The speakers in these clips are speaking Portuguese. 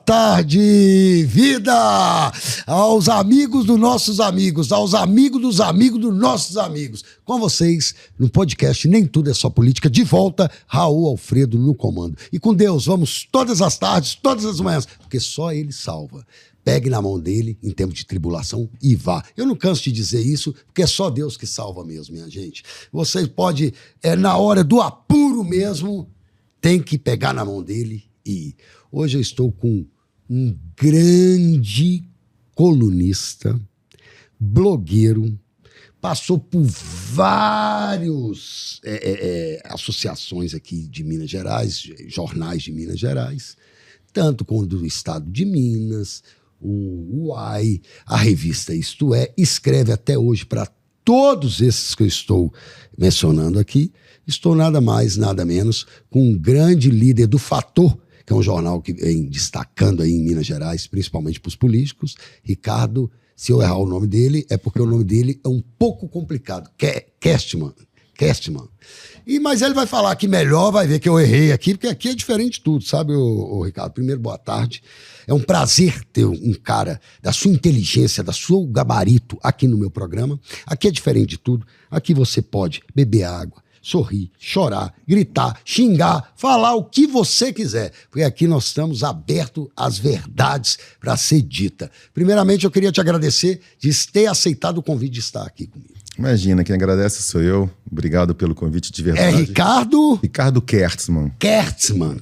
tarde, vida! Aos amigos dos nossos amigos, aos amigos dos nossos amigos. Com vocês, no podcast Nem Tudo é Só Política, de volta, Raul Alfredo no comando. E com Deus, vamos todas as tardes, todas as manhãs, porque só Ele salva. Pegue na mão dele em tempos de tribulação e vá. Eu não canso de dizer isso, porque é só Deus que salva mesmo, minha gente. Você pode, na hora do apuro mesmo, tem que pegar na mão dele e ir. Hoje eu estou com um grande colunista, blogueiro, passou por várias associações aqui de Minas Gerais, jornais de Minas Gerais, tanto como do estado de Minas, o UAI, a revista Isto É, escreve até hoje para todos esses que eu estou mencionando aqui. Estou nada mais, nada menos com um grande líder do Fator, que é um jornal que vem destacando aí em Minas Gerais, principalmente para os políticos. Ricardo, se eu errar o nome dele, é porque o nome dele é um pouco complicado. Kerstmann. Mas ele vai falar aqui melhor, vai ver que eu errei aqui, porque aqui é diferente de tudo, sabe, ô Ricardo? Primeiro, boa tarde. É um prazer ter um cara da sua inteligência, da sua gabarito aqui no meu programa. Aqui é diferente de tudo. Aqui você pode beber água, sorrir, chorar, gritar, xingar, falar o que você quiser, porque aqui nós estamos abertos às verdades para ser dita. Primeiramente, eu queria te agradecer de ter aceitado o convite de estar aqui comigo. Imagina, quem agradece sou eu. Obrigado pelo convite de verdade. É Ricardo? Ricardo Kerstmann. Kerstmann,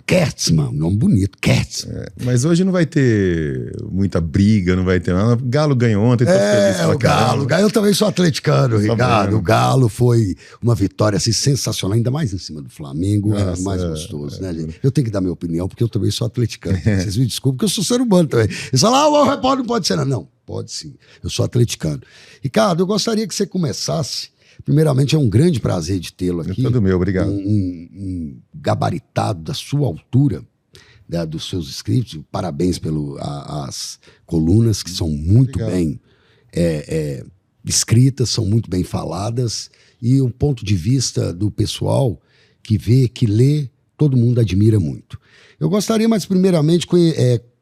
nome bonito, Kerstmann. Mas hoje não vai ter muita briga, não vai ter nada. O Galo ganhou ontem, tô feliz pra caramba. Eu também sou atleticano, Ricardo. O Galo foi uma vitória assim, sensacional, ainda mais em cima do Flamengo. Nossa, mais gostoso, né, gente? Eu tenho que dar minha opinião, porque eu também sou atleticano. Vocês me desculpem, porque eu sou ser humano também. Eles falam, o repórter não pode ser, não. Pode sim, eu sou atleticano. Ricardo, eu gostaria que você começasse. Primeiramente, é um grande prazer de tê-lo aqui. Todo meu, obrigado. Um gabaritado da sua altura, dos seus escritos. Parabéns pelas colunas, que são muito bem escritas, são muito bem faladas. E o ponto de vista do pessoal que vê, que lê, todo mundo admira muito. Eu gostaria, mas primeiramente,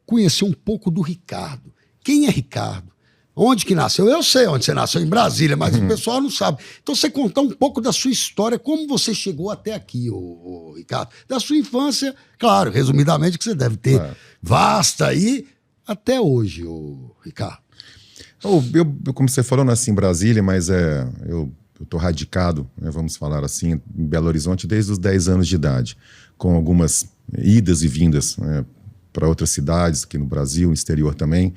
conhecer um pouco do Ricardo. Quem é Ricardo? Onde que nasceu? Eu sei onde você nasceu, em Brasília, mas o pessoal não sabe. Então, você contar um pouco da sua história, como você chegou até aqui, ô Ricardo. Da sua infância, claro, resumidamente, que você deve ter vasta aí, até hoje, ô Ricardo. Como você falou, nasci em Brasília, mas eu estou radicado, vamos falar assim, em Belo Horizonte desde os 10 anos de idade, com algumas idas e vindas para outras cidades aqui no Brasil, no exterior também.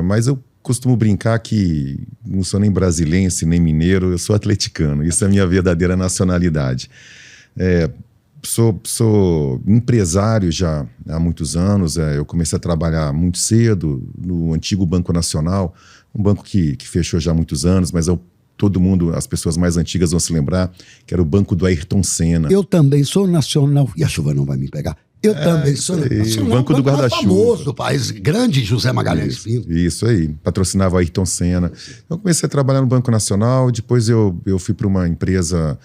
Mas eu costumo brincar que não sou nem brasilense, nem mineiro, eu sou atleticano. Isso é a minha verdadeira nacionalidade. Sou empresário já há muitos anos. Eu comecei a trabalhar muito cedo no antigo Banco Nacional, um banco que fechou já há muitos anos, mas todo mundo, as pessoas mais antigas vão se lembrar, que era o banco do Ayrton Senna. Eu também sou nacional, e a chuva não vai me pegar. Eu também sou o Banco do Guarda-Chuva. Famoso do país, grande José Magalhães Filho. Isso aí, patrocinava o Ayrton Senna. Eu comecei a trabalhar no Banco Nacional, depois eu fui para uma empresa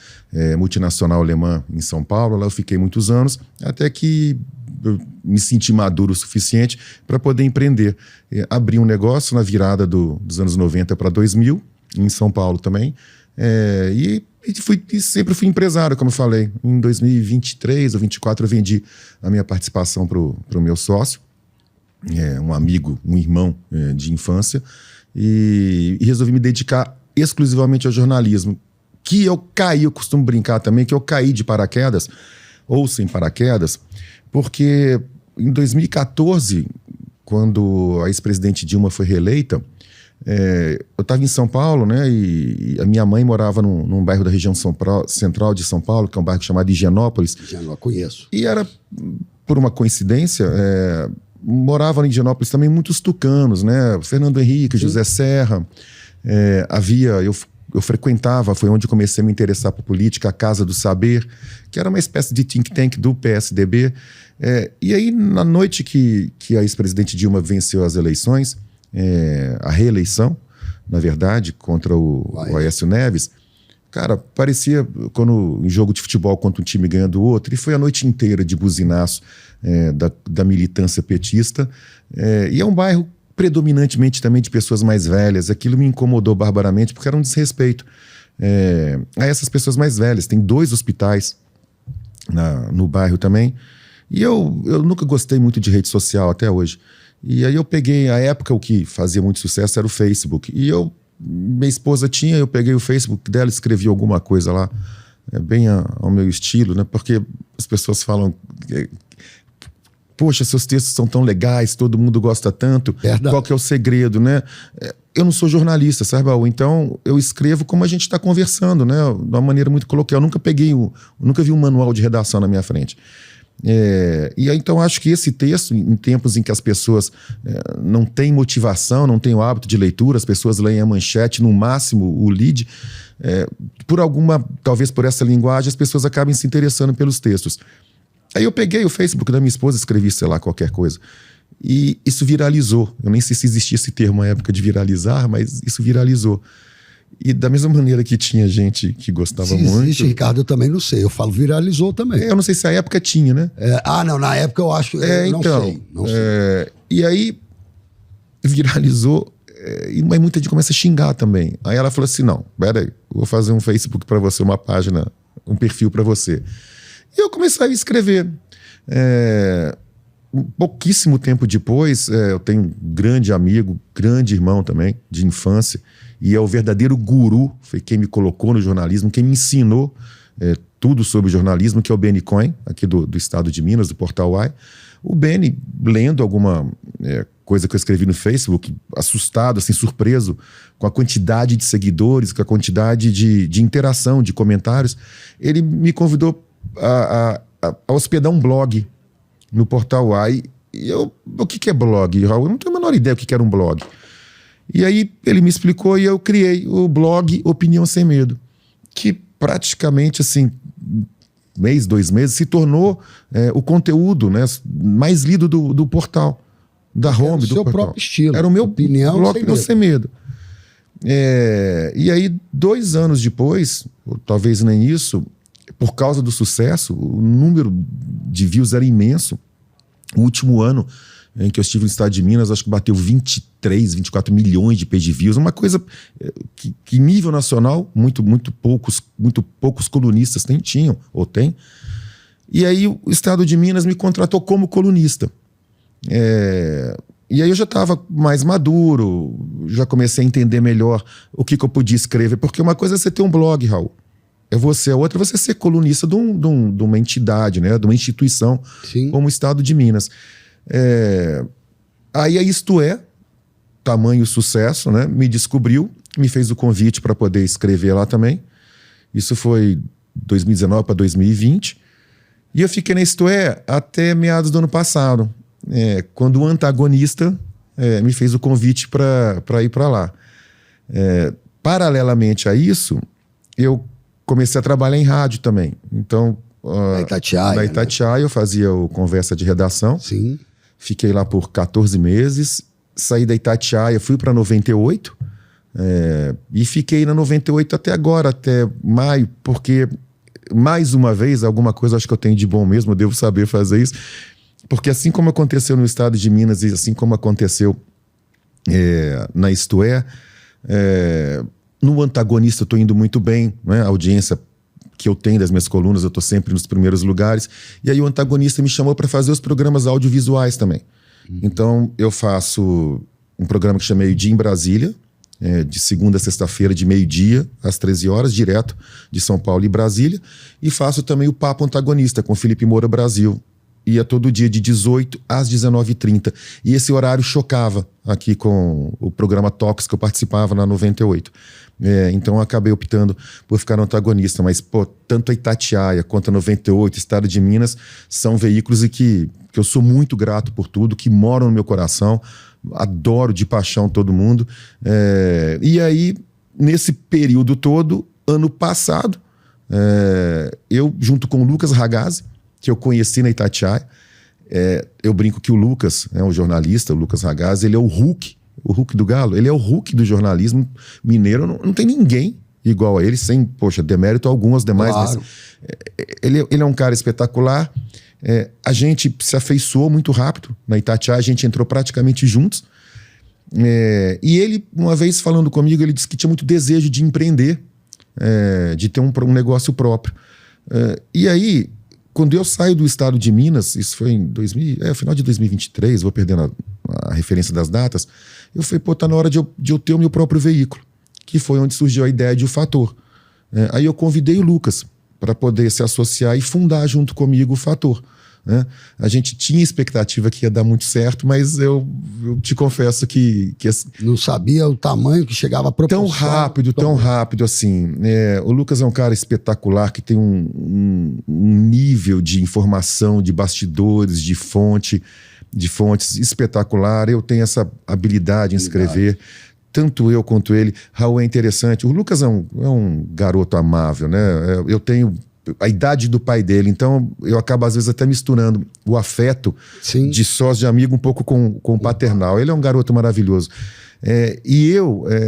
multinacional alemã em São Paulo, lá eu fiquei muitos anos, até que eu me senti maduro o suficiente para poder empreender. Abri um negócio na virada dos anos 90 para 2000, em São Paulo também, e sempre fui empresário, como eu falei. Em 2023 ou 2024 eu vendi a minha participação para o meu sócio, um amigo, um irmão de infância, e resolvi me dedicar exclusivamente ao jornalismo, que eu costumo brincar também, que eu caí de paraquedas, ou sem paraquedas, porque em 2014, quando a ex-presidente Dilma foi reeleita, eu estava em São Paulo, né? E a minha mãe morava num bairro da região central de São Paulo, que é um bairro chamado Higienópolis. Higienópolis, conheço. E era, por uma coincidência, moravam em Higienópolis também muitos tucanos, né? Fernando Henrique, sim. José Serra. Eu frequentava, foi onde comecei a me interessar por política, a Casa do Saber, que era uma espécie de think tank do PSDB. E aí, na noite que a ex-presidente Dilma venceu as eleições, a reeleição, na verdade, contra o Aécio Neves, cara, parecia, quando em jogo de futebol, contra um time ganhando o outro, e foi a noite inteira de buzinaço da militância petista. E é um bairro predominantemente também de pessoas mais velhas. Aquilo me incomodou barbaramente porque era um desrespeito a essas pessoas mais velhas. Tem 2 hospitais no bairro também. E eu nunca gostei muito de rede social até hoje. E aí eu peguei, a época o que fazia muito sucesso era o Facebook. E minha esposa tinha, eu peguei o Facebook dela e escrevi alguma coisa lá, bem ao meu estilo, né? Porque as pessoas falam... Poxa, seus textos são tão legais, todo mundo gosta tanto. Verdade. Qual que é o segredo, né? Eu não sou jornalista, sabe, Baú? Então eu escrevo como a gente está conversando, né? De uma maneira muito coloquial. Eu nunca vi um manual de redação na minha frente. E aí, então acho que esse texto, em tempos em que as pessoas não têm motivação, não têm o hábito de leitura, as pessoas leem a manchete, no máximo o lead, talvez por essa linguagem, as pessoas acabem se interessando pelos textos. Aí eu peguei o Facebook da minha esposa e escrevi, sei lá, qualquer coisa. E isso viralizou. Eu nem sei se existia esse termo na época de viralizar, mas isso viralizou. E da mesma maneira que tinha gente que gostava muito... Existe, Ricardo, eu também não sei. Eu falo viralizou também. Eu não sei se a época tinha, né? Não, na época eu acho... Não sei. E aí viralizou, mas muita gente começa a xingar também. Aí ela falou assim, não, peraí, eu vou fazer um Facebook para você, uma página, um perfil para você. E eu comecei a escrever. Pouquíssimo tempo depois, eu tenho um grande amigo, grande irmão também, de infância, e é o verdadeiro guru, foi quem me colocou no jornalismo, quem me ensinou tudo sobre jornalismo, que é o Beni Cohen, aqui do estado de Minas, do Portal Uai. O Beni, lendo alguma coisa que eu escrevi no Facebook, assustado, assim, surpreso com a quantidade de seguidores, com a quantidade de interação, de comentários, ele me convidou a hospedar um blog no Portal Uai. E o que é blog, Raul? Eu não tenho a menor ideia do que era um blog. E aí ele me explicou e eu criei o blog Opinião Sem Medo, que praticamente, assim, mês, 2 meses, se tornou o conteúdo, né, mais lido do portal, da home, do portal. Era o seu próprio estilo. Era o meu blog Sem Medo. E aí, 2 anos depois, ou talvez nem isso, por causa do sucesso, o número de views era imenso. O último ano em que eu estive no estado de Minas, acho que bateu 23, 24 milhões de page views, uma coisa que nível nacional, muito poucos colunistas tinham, ou tem. E aí o estado de Minas me contratou como colunista. E aí eu já estava mais maduro, já comecei a entender melhor o que eu podia escrever, porque uma coisa é você ter um blog, Raul, a outra é você ser colunista de uma entidade, né, de uma instituição. Sim. Como o estado de Minas. Aí a Isto tamanho sucesso, né, me descobriu, me fez o convite para poder escrever lá também. Isso foi 2019 para 2020. E eu fiquei na Isto até meados do ano passado, quando o Antagonista me fez o convite para ir para lá. Paralelamente a isso, eu comecei a trabalhar em rádio também. Então, na Itatiaia, né? Eu fazia o Conversa de Redação. Sim. Fiquei lá por 14 meses. Saí da Itatiaia, fui para 98. E fiquei na 98 até agora, até maio, porque, mais uma vez, alguma coisa acho que eu tenho de bom mesmo, eu devo saber fazer isso. Porque assim como aconteceu no estado de Minas e assim como aconteceu na Isto no Antagonista eu estou indo muito bem, né? A audiência que eu tenho das minhas colunas, eu estou sempre nos primeiros lugares. E aí o Antagonista me chamou para fazer os programas audiovisuais também. Então eu faço um programa que chama Meio-Dia em Brasília, de segunda a sexta-feira, de meio-dia às 13 horas, direto de São Paulo e Brasília. E faço também o Papo Antagonista com Felipe Moura Brasil. Ia todo dia de 18 às 19h30. E esse horário chocava aqui com o programa Tox que eu participava na 98. Então eu acabei optando por ficar no Antagonista. Mas, tanto a Itatiaia quanto a 98, Estado de Minas, são veículos e que eu sou muito grato por tudo, que moram no meu coração. Adoro de paixão todo mundo. E aí, nesse período todo, ano passado, eu, junto com o Lucas Ragazzi, que eu conheci na Itatiaia, eu brinco que o Lucas, o jornalista, o Lucas Ragazzi, ele é o Hulk do Galo, ele é o Hulk do jornalismo mineiro, não tem ninguém igual a ele, sem, demérito algum aos demais, claro. Mas ele é um cara espetacular, A gente se afeiçoou muito rápido. Na Itatiaia a gente entrou praticamente juntos. E ele, uma vez falando comigo, ele disse que tinha muito desejo de empreender, de ter um negócio próprio. E aí, quando eu saio do estado de Minas, isso foi em final de 2023, vou perdendo a referência das datas, eu falei, pô, tá na hora de eu ter o meu próprio veículo, que foi onde surgiu a ideia de O Fator. Aí eu convidei o Lucas para poder se associar e fundar junto comigo o Fator. A gente tinha expectativa que ia dar muito certo, mas eu te confesso que não sabia o tamanho que chegava a proporção. Tão rápido assim. O Lucas é um cara espetacular que tem um nível de informação, de bastidores, de fontes espetacular. Eu tenho essa habilidade em escrever. Tanto eu quanto ele. Raul é interessante. O Lucas é um garoto amável, né? Eu tenho a idade do pai dele, então eu acabo às vezes até misturando o afeto de sócio, de amigo, um pouco com o paternal. Ele é um garoto maravilhoso.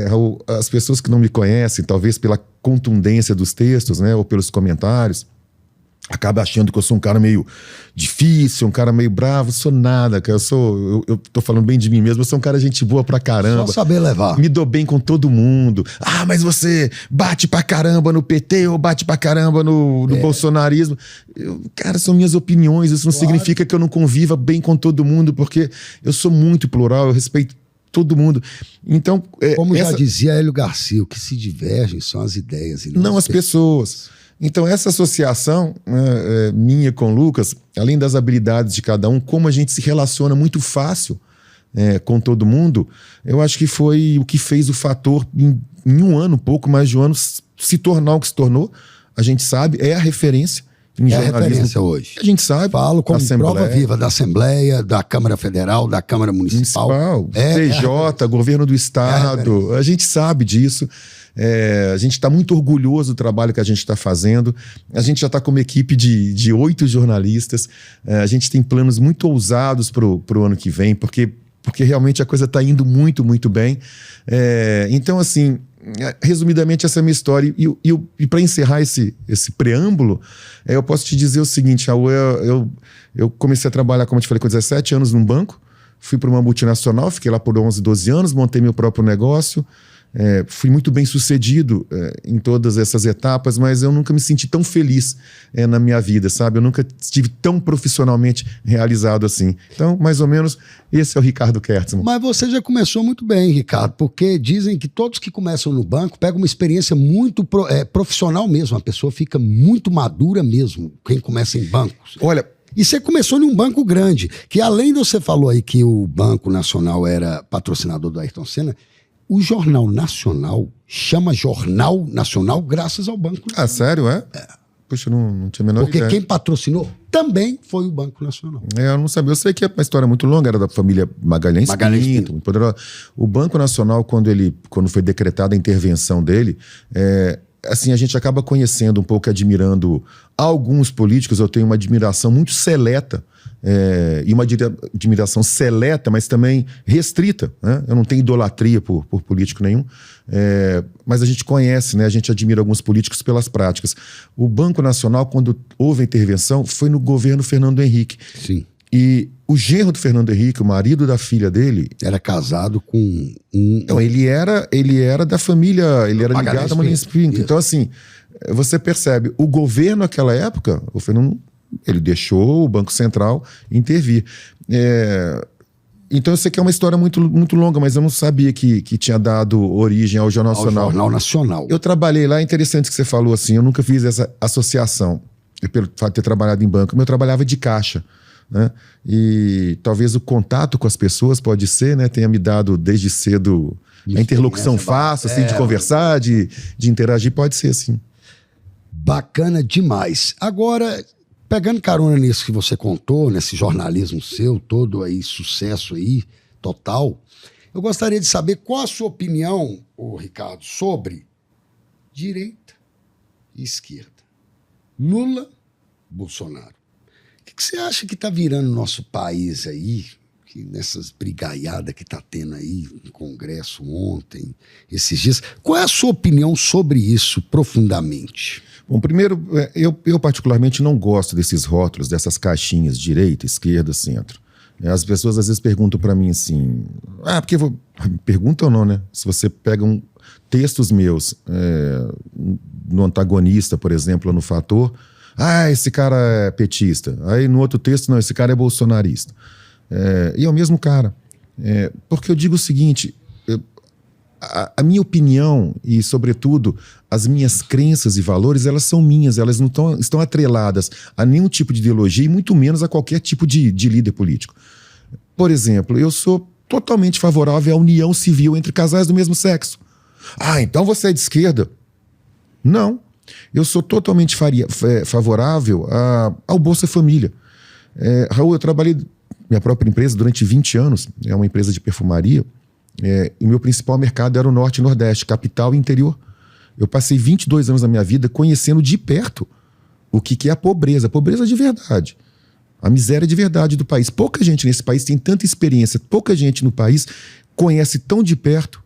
Raul, as pessoas que não me conhecem, talvez pela contundência dos textos, né, ou pelos comentários, acaba achando que eu sou um cara meio difícil, um cara meio bravo. Sou nada, cara. Eu tô falando bem de mim mesmo. Eu sou um cara gente boa pra caramba. Só saber levar. Me dou bem com todo mundo. Ah, mas você bate pra caramba no PT ou bate pra caramba no bolsonarismo. Cara, são minhas opiniões. Isso não significa que eu não conviva bem com todo mundo, porque eu sou muito plural, eu respeito todo mundo. Então, como já dizia Hélio Garcia, o que se divergem são as ideias e não as pessoas. Então, essa associação minha com o Lucas, além das habilidades de cada um, como a gente se relaciona muito fácil com todo mundo, eu acho que foi o que fez o Fator, em um ano, pouco mais de um ano, se tornar o que se tornou. A gente sabe, é a referência em jornalismo. É a referência hoje. A gente sabe. Falo como prova viva da Assembleia, da Câmara Federal, da Câmara Municipal. TJ, Governo do Estado. A gente sabe disso. A gente está muito orgulhoso do trabalho que a gente está fazendo. A gente já está com uma equipe de 8 jornalistas. A gente tem planos muito ousados para o ano que vem, porque realmente a coisa está indo muito, muito bem. Então, assim, resumidamente, essa é a minha história. E para encerrar esse preâmbulo, eu posso te dizer o seguinte, Raul, eu comecei a trabalhar, como eu te falei, com 17 anos num banco. Fui para uma multinacional, fiquei lá por 11, 12 anos, montei meu próprio negócio. Fui muito bem sucedido em todas essas etapas, mas eu nunca me senti tão feliz na minha vida, sabe? Eu nunca estive tão profissionalmente realizado assim. Então, mais ou menos, esse é o Ricardo Kertzmann. Mas você já começou muito bem, Ricardo, porque dizem que todos que começam no banco pegam uma experiência muito profissional mesmo. A pessoa fica muito madura mesmo, quem começa em bancos. Olha... E você começou num banco grande, que além de você falou aí que o Banco Nacional era patrocinador do Ayrton Senna, o Jornal Nacional chama Jornal Nacional graças ao Banco Nacional. Ah, sério? Puxa, não tinha a menor ideia. Porque quem patrocinou também foi o Banco Nacional. Eu não sabia. Eu sei que é uma história muito longa, era da família Magalhães Pinto, muito poderosa. O Banco Nacional, quando foi decretada a intervenção dele, assim, a gente acaba conhecendo um pouco, admirando alguns políticos. Eu tenho uma admiração muito seleta, e uma admiração seleta, mas também restrita, né? Eu não tenho idolatria por político nenhum, mas a gente conhece, né? A gente admira alguns políticos pelas práticas. O Banco Nacional, quando houve a intervenção, foi no governo Fernando Henrique. Sim. E o genro do Fernando Henrique, o marido da filha dele... Era casado com Então, ele era da família, ele era ligado a Magalhães Pinto. Então, assim, você percebe, o governo naquela época, o Fernando, ele deixou o Banco Central intervir. Então, eu sei que é uma história muito, muito longa, mas eu não sabia que tinha dado origem ao Jornal Nacional. Jornal Nacional. Eu trabalhei lá, é interessante que você falou assim, eu nunca fiz essa associação, pelo fato de ter trabalhado em banco, mas eu trabalhava de caixa. Né? E talvez o contato com as pessoas, pode ser, né, tenha me dado desde cedo a interlocução fácil, assim, de conversar, de interagir, pode ser assim. Bacana demais. Agora, pegando carona nisso que você contou, nesse jornalismo seu, todo aí, sucesso aí, total, eu gostaria de saber qual a sua opinião, Ricardo, sobre direita e esquerda. Lula, Bolsonaro. O que você acha que está virando nosso país aí? que nessas brigaiadas que está tendo aí no Congresso ontem, esses dias. Qual é a sua opinião sobre isso profundamente? Bom, primeiro, eu particularmente não gosto desses rótulos, dessas caixinhas, direita, esquerda, centro. As pessoas às vezes perguntam para mim assim, porque perguntam ou não, né? Se você pega textos meus no Antagonista, por exemplo, no Fator, esse cara é petista. Aí no outro texto, não, esse cara é bolsonarista. E é o mesmo cara. Porque eu digo o seguinte, a minha opinião e, sobretudo, as minhas crenças e valores, elas são minhas, elas não estão atreladas a nenhum tipo de ideologia e muito menos a qualquer tipo de líder político. Por exemplo, eu sou totalmente favorável à união civil entre casais do mesmo sexo. Então você é de esquerda? Não. Eu sou totalmente favorável ao Bolsa Família. Raul, eu trabalhei minha própria empresa durante 20 anos, é uma empresa de perfumaria, e meu principal mercado era o Norte e Nordeste, capital e interior. Eu passei 22 anos da minha vida conhecendo de perto o que é a pobreza de verdade, a miséria de verdade do país. Pouca gente nesse país tem tanta experiência, pouca gente no país conhece tão de perto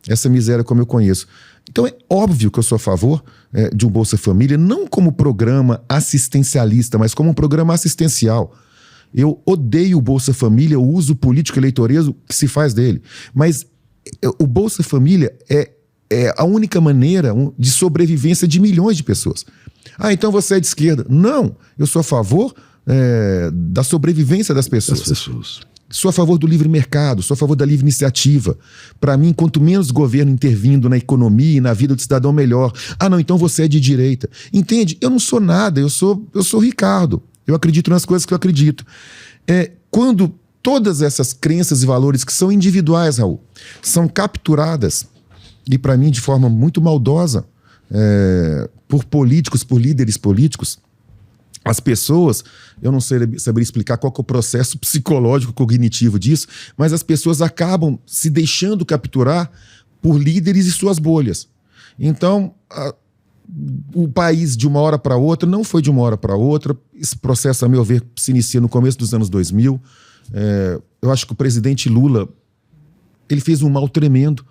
essa miséria como eu conheço. Então é óbvio que eu sou a favor de um Bolsa Família, não como programa assistencialista, mas como um programa assistencial. Eu odeio o Bolsa Família, o uso político eleitoreiro que se faz dele. Mas o Bolsa Família é a única maneira de sobrevivência de milhões de pessoas. Então você é de esquerda. Não, eu sou a favor da sobrevivência das pessoas. Sou a favor do livre mercado, sou a favor da livre iniciativa. Para mim, quanto menos governo intervindo na economia e na vida do cidadão, melhor. Não, então você é de direita. Entende? Eu não sou nada, eu sou Ricardo. Eu acredito nas coisas que eu acredito. Quando todas essas crenças e valores que são individuais, Raul, são capturadas, e para mim de forma muito maldosa, por políticos, por líderes políticos, as pessoas, eu não saberia explicar qual que é o processo psicológico, cognitivo disso, mas as pessoas acabam se deixando capturar por líderes e suas bolhas. Então, o país de uma hora para outra, não foi de uma hora para outra. Esse processo, a meu ver, se inicia no começo dos anos 2000. Eu acho que o presidente Lula, ele fez um mal tremendo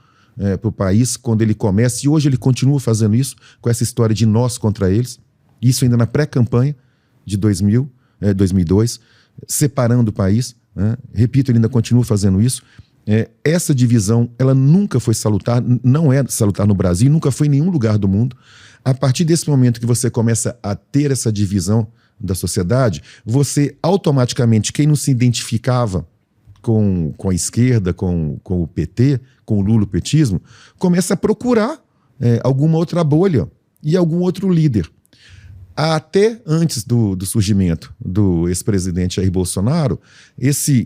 para o país quando ele começa, e hoje ele continua fazendo isso, com essa história de nós contra eles, isso ainda na pré-campanha de 2002, separando o país, né? Repito, ele ainda continua fazendo isso. Essa divisão, ela nunca foi salutar, não é salutar no Brasil, nunca foi em nenhum lugar do mundo. A partir desse momento que você começa a ter essa divisão da sociedade, você automaticamente, quem não se identificava com a esquerda, com o PT, com o lulopetismo, começa a procurar alguma outra bolha e algum outro líder. Até antes do surgimento do ex-presidente Jair Bolsonaro,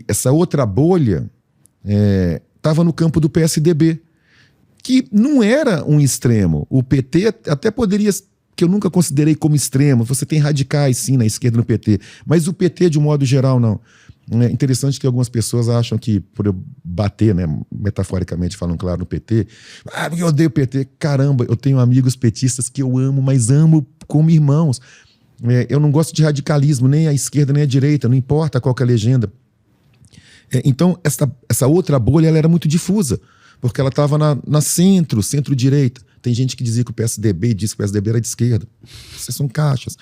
essa outra bolha estava no campo do PSDB, que não era um extremo. O PT até poderia, que eu nunca considerei como extremo, você tem radicais sim na esquerda no PT, mas o PT de um modo geral não. É interessante que algumas pessoas acham que, por eu bater, né, metaforicamente falando, claro, no PT, porque eu odeio o PT. Caramba, eu tenho amigos petistas que eu amo, mas amo como irmãos. Eu não gosto de radicalismo, nem à esquerda nem à direita, não importa qual que é a legenda. Então, essa outra bolha ela era muito difusa, porque ela estava na centro-direita. Tem gente que dizia que o PSDB disse que o PSDB era de esquerda. Essas são caixas.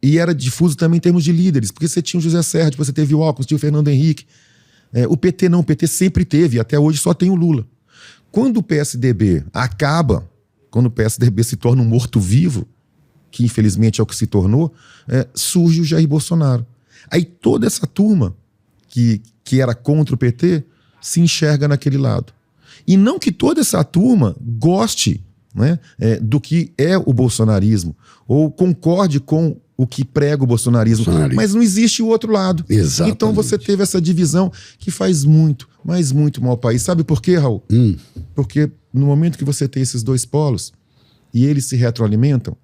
E era difuso também em termos de líderes, porque você tinha o José Serra, você teve o Alckmin, tinha o Fernando Henrique. O PT não, o PT sempre teve, até hoje só tem o Lula. Quando o PSDB acaba, quando o PSDB se torna um morto-vivo, que infelizmente é o que se tornou, surge o Jair Bolsonaro. Aí toda essa turma que era contra o PT se enxerga naquele lado. E não que toda essa turma goste, né, do que é o bolsonarismo, ou concorde com o que prega o bolsonarismo, mas não existe o outro lado. Exatamente. Então você teve essa divisão que faz muito, mas muito mal ao país. Sabe por quê, Raul? Porque no momento que você tem esses dois polos e eles se retroalimentam,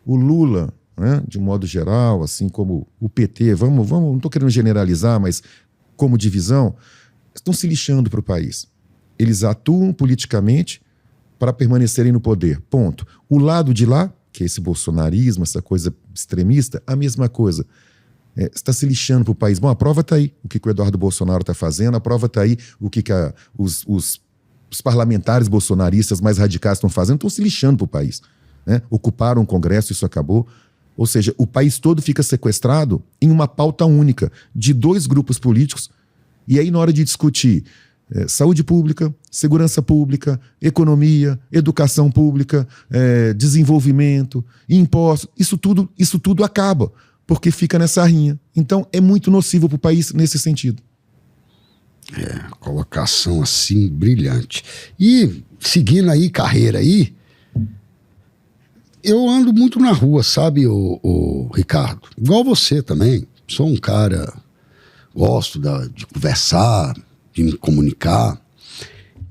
o Lula, né, de um modo geral, assim como o PT, não estou querendo generalizar, mas como divisão, estão se lixando para o país. Eles atuam politicamente para permanecerem no poder, ponto. O lado de lá, que é esse bolsonarismo, essa coisa extremista, a mesma coisa. Você está se lixando para o país. Bom, a prova está aí, o que o Eduardo Bolsonaro está fazendo, a prova está aí, o que os parlamentares bolsonaristas mais radicais estão fazendo, estão se lixando para o país. Né? Ocuparam o Congresso, isso acabou. Ou seja, o país todo fica sequestrado em uma pauta única de 2 grupos políticos. E aí, na hora de discutir saúde pública, segurança pública, economia, educação pública, desenvolvimento, impostos, isso tudo acaba, porque fica nessa rinha. Então, é muito nocivo para o país nesse sentido. Colocação assim, brilhante. E, seguindo aí, carreira aí, eu ando muito na rua, sabe, o Ricardo? Igual você também. Sou um cara, gosto de conversar, de me comunicar.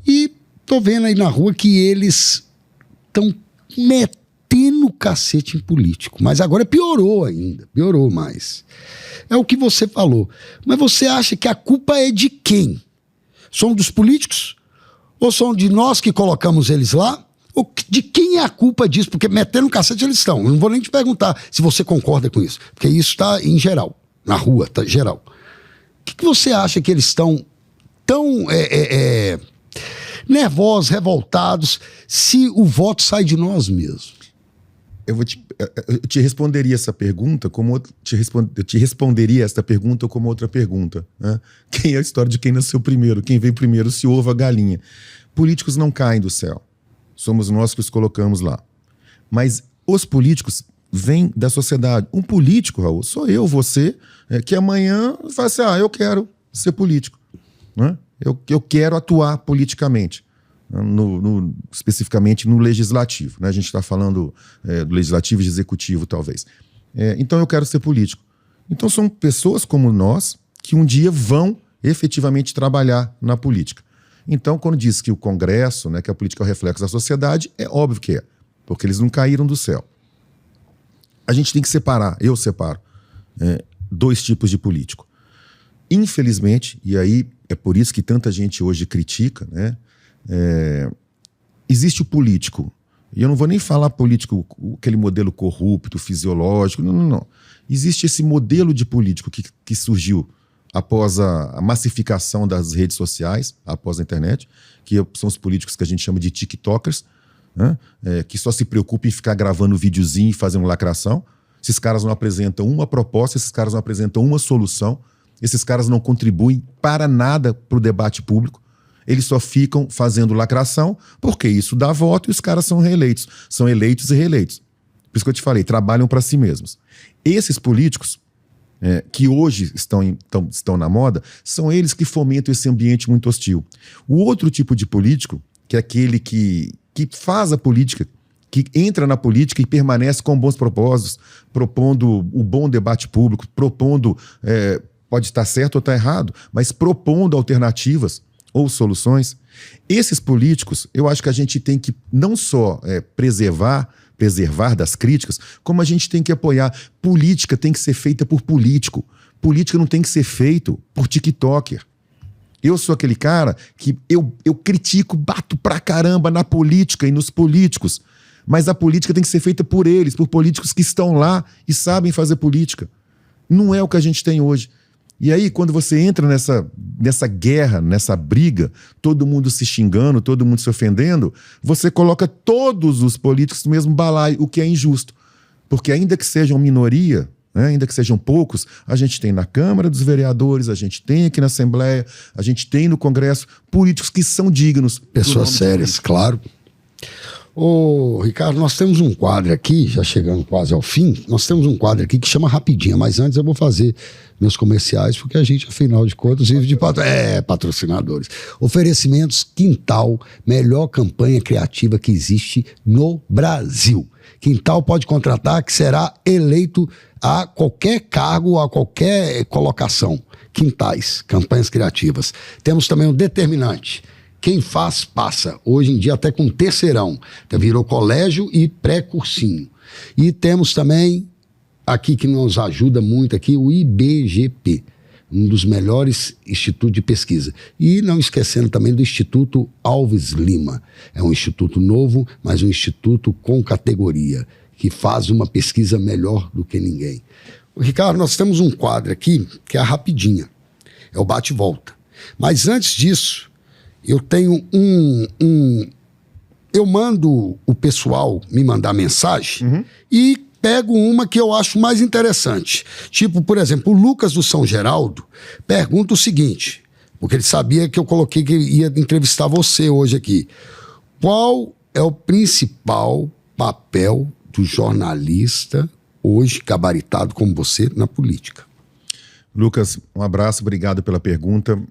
E tô vendo aí na rua que eles estão metendo cacete em político. Mas agora piorou ainda, piorou mais. É o que você falou. Mas você acha que a culpa é de quem? São dos políticos? Ou são de nós que colocamos eles lá? De quem é a culpa disso? Porque metendo cacete eles estão. Eu não vou nem te perguntar se você concorda com isso. Porque isso está em geral, na rua, está geral. O que você acha que eles estão tão nervosos, revoltados, se o voto sai de nós mesmos? Eu te responderia essa pergunta como eu te responderia esta pergunta como outra pergunta. Né? Quem é a história de quem nasceu primeiro? Quem veio primeiro, se ovo a galinha? Políticos não caem do céu. Somos nós que os colocamos lá. Mas os políticos vêm da sociedade. Um político, Raul, sou eu, você, que amanhã fala assim, eu quero ser político. Né? Eu quero atuar politicamente. Especificamente no legislativo. Né? A gente está falando do legislativo e de executivo, talvez. Então eu quero ser político. Então são pessoas como nós que um dia vão efetivamente trabalhar na política. Então, quando diz que o Congresso, né, que a política é o reflexo da sociedade, é óbvio que é, porque eles não caíram do céu. A gente tem que separar, eu separo, 2 tipos de político. Infelizmente, e aí é por isso que tanta gente hoje critica, né, existe o político, e eu não vou nem falar político, aquele modelo corrupto, fisiológico, não. Existe esse modelo de político que surgiu após a massificação das redes sociais, após a internet, que são os políticos que a gente chama de tiktokers, né? Que só se preocupam em ficar gravando videozinho e fazendo lacração. Esses caras não apresentam uma proposta, esses caras não apresentam uma solução, esses caras não contribuem para nada para o debate público, eles só ficam fazendo lacração, porque isso dá voto e os caras são reeleitos. São eleitos e reeleitos. Por isso que eu te falei, trabalham para si mesmos. Esses políticos que hoje estão na moda, são eles que fomentam esse ambiente muito hostil. O outro tipo de político, que é aquele que faz a política, que entra na política e permanece com bons propósitos, propondo o bom debate público, propondo, pode estar certo ou estar errado, mas propondo alternativas ou soluções. Esses políticos, eu acho que a gente tem que não só preservar das críticas, como a gente tem que apoiar. Política tem que ser feita por político. Política não tem que ser feito por tiktoker. Eu sou aquele cara que eu critico, bato pra caramba na política e nos políticos, mas a política tem que ser feita por eles, por políticos que estão lá e sabem fazer política. Não é o que a gente tem hoje. E aí, quando você entra nessa guerra, nessa briga, todo mundo se xingando, todo mundo se ofendendo, você coloca todos os políticos no mesmo balaio, o que é injusto. Porque ainda que sejam minoria, né, ainda que sejam poucos, a gente tem na Câmara dos Vereadores, a gente tem aqui na Assembleia, a gente tem no Congresso políticos que são dignos. Pessoas sérias, claro. Ô, Ricardo, nós temos um quadro aqui, já chegando quase ao fim, nós temos um quadro aqui que chama Rapidinha, mas antes eu vou fazer meus comerciais, porque a gente, afinal de contas, vive de patrocinadores. Oferecimentos Quintal, melhor campanha criativa que existe no Brasil. Quintal pode contratar, que será eleito a qualquer cargo, a qualquer colocação. Quintais, campanhas criativas. Temos também o Determinante. Quem faz, passa. Hoje em dia até com terceirão. Virou colégio e pré-cursinho. E temos também, aqui que nos ajuda muito aqui, o IBGP, um dos melhores institutos de pesquisa. E não esquecendo também do Instituto Alves Lima. É um instituto novo, mas um instituto com categoria, que faz uma pesquisa melhor do que ninguém. Ricardo, nós temos um quadro aqui que é a rapidinha. É o bate-volta. Mas antes disso, eu tenho eu mando o pessoal me mandar mensagem e pego uma que eu acho mais interessante. Tipo, por exemplo, o Lucas do São Geraldo pergunta o seguinte, porque ele sabia que eu coloquei que ia entrevistar você hoje aqui. Qual é o principal papel do jornalista hoje gabaritado como você na política? Lucas, um abraço, obrigado pela pergunta.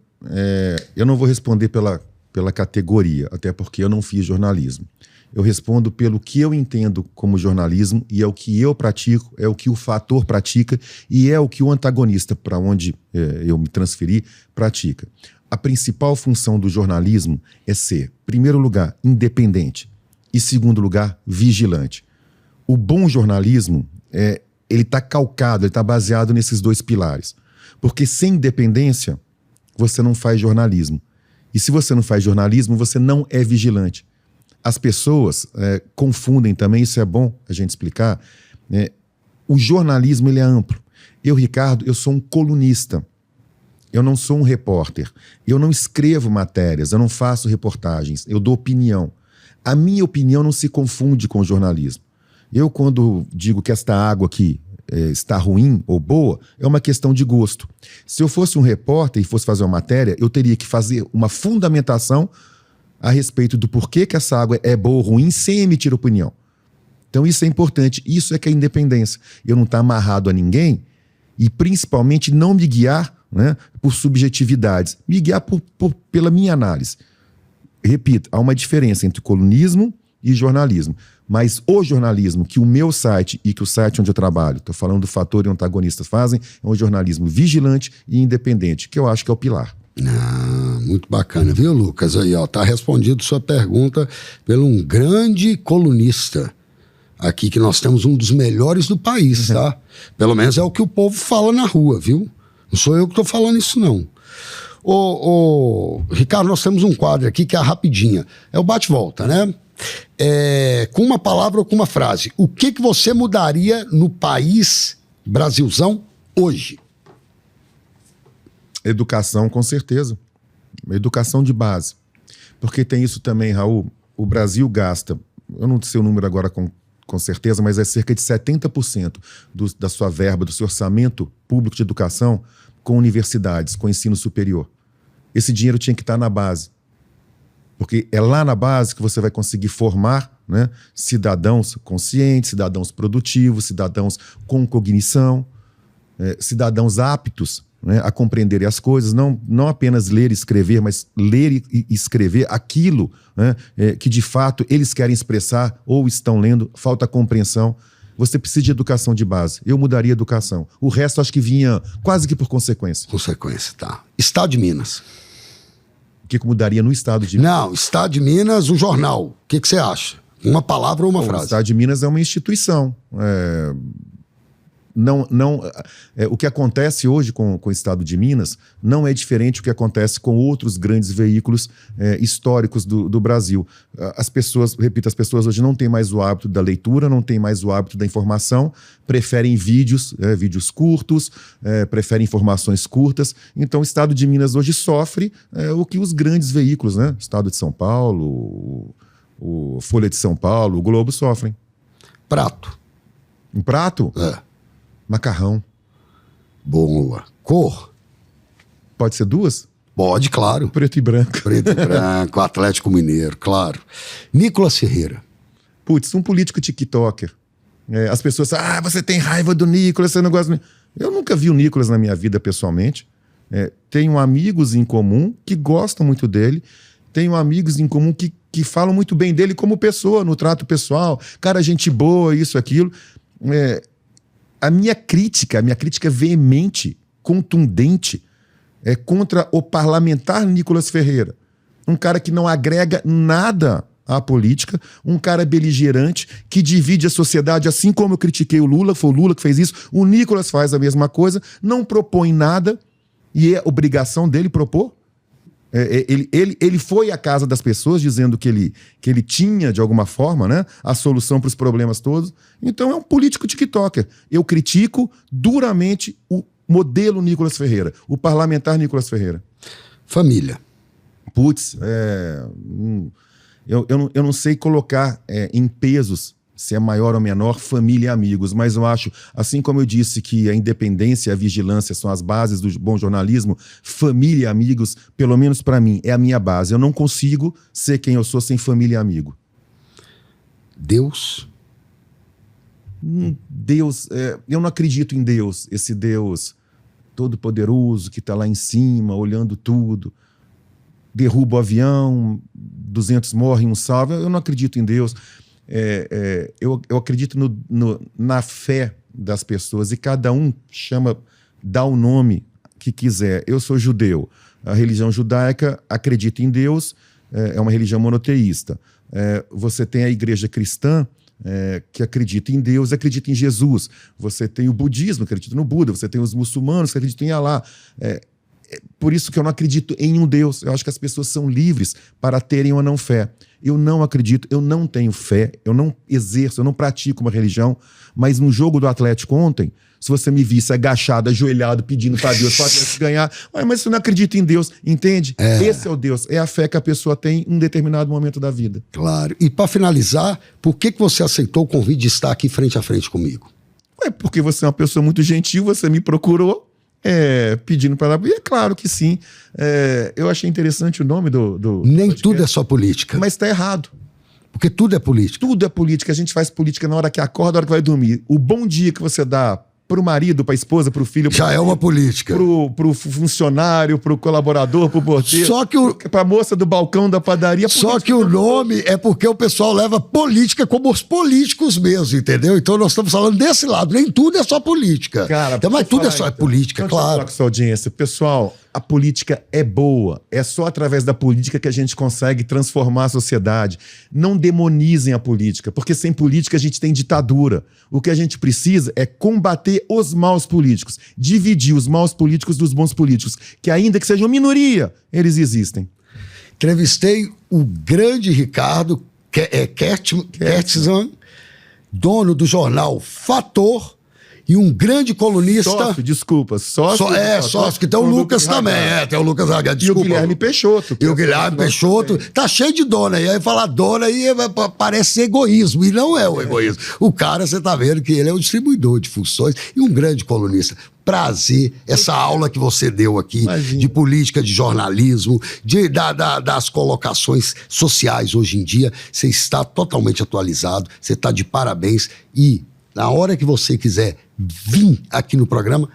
Eu não vou responder pela categoria, até porque eu não fiz jornalismo. Eu respondo pelo que eu entendo como jornalismo e é o que eu pratico, é o que o fator pratica e é o que o antagonista, para onde eu me transferi, pratica. A principal função do jornalismo é ser, em primeiro lugar, independente e, segundo lugar, vigilante. O bom jornalismo, ele está calcado, ele está baseado nesses dois pilares. Porque sem independência, você não faz jornalismo. E se você não faz jornalismo, você não é vigilante. As pessoas confundem também, isso é bom a gente explicar. O jornalismo ele é amplo. Eu, Ricardo, eu sou um colunista. Eu não sou um repórter. Eu não escrevo matérias, eu não faço reportagens, eu dou opinião. A minha opinião não se confunde com o jornalismo. Eu, quando digo que esta água aqui está ruim ou boa, é uma questão de gosto. Se eu fosse um repórter e fosse fazer uma matéria, eu teria que fazer uma fundamentação a respeito do porquê que essa água é boa ou ruim sem emitir opinião. Então isso é importante, isso é que é independência. Eu não estou amarrado a ninguém e principalmente não me guiar, né, por subjetividades, me guiar pela minha análise. Repito, há uma diferença entre colunismo e jornalismo. Mas o jornalismo que o meu site e que o site onde eu trabalho, estou falando do Fator e Antagonistas fazem, é um jornalismo vigilante e independente, que eu acho que é o pilar. Muito bacana, viu, Lucas? Aí, ó, tá respondido sua pergunta pelo um grande colunista aqui, que nós temos um dos melhores do país, tá? Pelo menos é o que o povo fala na rua, viu? Não sou eu que tô falando isso, não. Ricardo, nós temos um quadro aqui que é a rapidinha. É o bate-volta, né? Com uma palavra ou com uma frase. O que você mudaria no país Brasilzão hoje? Educação, com certeza. Educação de base. Porque tem isso também, Raul. O Brasil gasta, eu não sei o número agora com certeza, mas é cerca de 70% da sua verba, do seu orçamento público de educação com universidades, com ensino superior. Esse dinheiro tinha que estar na base. Porque é lá na base que você vai conseguir formar, né, cidadãos conscientes, cidadãos produtivos, cidadãos com cognição, cidadãos aptos, né, a compreenderem as coisas, não apenas ler e escrever, mas ler e escrever aquilo, né, que de fato eles querem expressar ou estão lendo, falta compreensão. Você precisa de educação de base. Eu mudaria a educação. O resto acho que vinha quase que por consequência. Consequência, tá. Estado de Minas. O que mudaria no Estado de Minas? Não, Estado de Minas, o jornal. O que você acha? Uma palavra ou uma frase? O Estado de Minas é uma instituição. O que acontece hoje com o Estado de Minas não é diferente do que acontece com outros grandes veículos históricos do Brasil. As pessoas hoje não têm mais o hábito da leitura, não têm mais o hábito da informação, preferem vídeos curtos, preferem informações curtas. Então o Estado de Minas hoje sofre o que os grandes veículos, né? O Estado de São Paulo, o Folha de São Paulo, o Globo sofrem. Prato. Um prato? Macarrão. Boa. Cor? Pode ser duas? Pode, claro. Preto e branco. Preto e branco, Atlético Mineiro, claro. Nicolas Ferreira. Putz, um político tiktoker. As pessoas falam, você tem raiva do Nicolas, você não gosta do... Eu nunca vi o Nicolas na minha vida pessoalmente. Tenho amigos em comum que gostam muito dele. Tenho amigos em comum que falam muito bem dele como pessoa, no trato pessoal. Cara, gente boa, isso, aquilo. A minha crítica veemente, contundente, é contra o parlamentar Nicolas Ferreira. Um cara que não agrega nada à política, um cara beligerante, que divide a sociedade, assim como eu critiquei o Lula, foi o Lula que fez isso, o Nicolas faz a mesma coisa, não propõe nada, e é obrigação dele propor. Ele foi à casa das pessoas dizendo que ele tinha, de alguma forma, né, a solução para os problemas todos. Então é um político tiktoker. Eu critico duramente o modelo Nicolas Ferreira, o parlamentar Nicolas Ferreira. Família. Putz, eu não sei colocar em pesos se é maior ou menor, família e amigos, mas eu acho, assim como eu disse que a independência e a vigilância são as bases do bom jornalismo, família e amigos, pelo menos para mim, é a minha base. Eu não consigo ser quem eu sou sem família e amigo. Deus? Deus, eu não acredito em Deus, esse Deus todo-poderoso que está lá em cima, olhando tudo, derruba o avião, 200 morrem, um salva. Eu não acredito em Deus. Eu acredito na fé das pessoas, e cada um dá o nome que quiser. Eu sou judeu. A religião judaica acredita em Deus, é uma religião monoteísta. Você tem a igreja cristã, que acredita em Deus, acredita em Jesus. Você tem o budismo, que acredita no Buda. Você tem os muçulmanos, que acreditam em Alá. Por isso que eu não acredito em um Deus. Eu acho que as pessoas são livres para terem ou não fé. Eu não acredito, eu não tenho fé, eu não exerço, eu não pratico uma religião, mas no jogo do Atlético ontem, se você me visse agachado, ajoelhado, pedindo para Deus para o Atlético ganhar, mas você não acredita em Deus, entende? Esse é o Deus, é a fé que a pessoa tem em um determinado momento da vida. Claro. E para finalizar, por que você aceitou o convite de estar aqui frente a frente comigo? Porque você é uma pessoa muito gentil, você me procurou, pedindo para lá. E é claro que sim. Eu achei interessante o nome do Nem podcast. tudo é só política. Mas está errado. Porque tudo é política. Tudo é política. A gente faz política na hora que acorda, na hora que vai dormir. O bom dia que você dá pro marido, pra esposa, pro filho... Já é uma política. Pro funcionário, pro colaborador, pro porteiro. Só que pra moça do balcão da padaria. Só que o nome é porque o pessoal leva política como os políticos mesmo, entendeu? Então nós estamos falando desse lado. Nem tudo é só política. Cara, então, mas tudo é só política, então, claro. Com sua audiência. Pessoal, a política é boa. É só através da política que a gente consegue transformar a sociedade. Não demonizem a política, porque sem política a gente tem ditadura. O que a gente precisa é combater os maus políticos, dividir os maus políticos dos bons políticos, que ainda que sejam minoria, eles existem. Entrevistei o grande Ricardo Kertzmann, dono do jornal Fator, e um grande colunista... Sócio, desculpa. Sócio, que tem o Lucas também. Tem o Lucas H, desculpa. E o Guilherme Peixoto. E o Guilherme Peixoto. Tá cheio de dona aí. Aí falar dona aí parece egoísmo. E não é o egoísmo. O cara, você tá vendo que ele é um distribuidor de funções e um grande colunista. Prazer, essa aula que você deu aqui, de política, de jornalismo, das colocações sociais hoje em dia. Você está totalmente atualizado, você está de parabéns. E na hora que você quiser vir aqui no programa,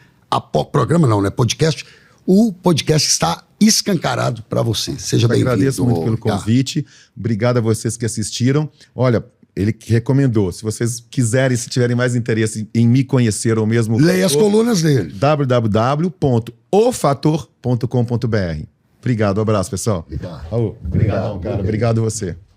podcast, o podcast está escancarado para você. Seja bem-vindo. Agradeço muito pelo convite. Obrigado a vocês que assistiram. Olha, ele recomendou, se vocês quiserem, se tiverem mais interesse em me conhecer ou mesmo... Leia as colunas dele. www.ofator.com.br. Obrigado, um abraço, pessoal. Obrigado, cara. Obrigado a você.